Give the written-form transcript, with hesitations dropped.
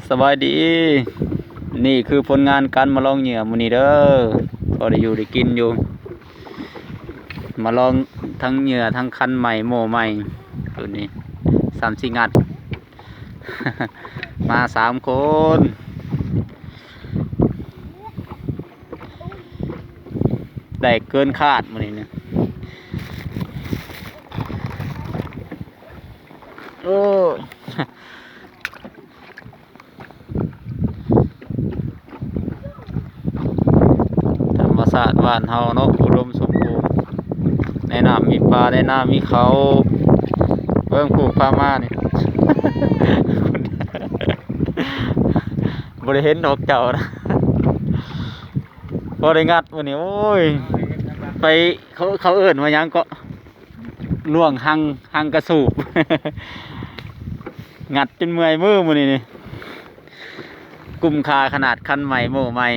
สบายดีนี่คือผลงานการมาลองเหยื่อมื้อนี้เด้อพอได้อยู่ได้กินอยู่มาลองทั้งเหยื่อทั้งคันใหม่โม่ใหม่ตัวนี้3-4งัด มา3คนได้เกินคาดมื้อนี้เนี่ยโอ้ธรรมชาติบ้านเฮาเนาะอุดมสมบูรณ์ในน้ำมีปลาในน้ำมีเขาเบิ่งผูกพามานี่ บ่ได้เห็นดอกเจ้านะบ่ได้งัดมื้อนี้โอ้ยไปเขาเอิ้นว่าหยังก็ล่วงหังกระสูบ งัดจนเมื่อยมือมื้อนี้นี่กุมคาขนาดคันใหม่โม่ใหม่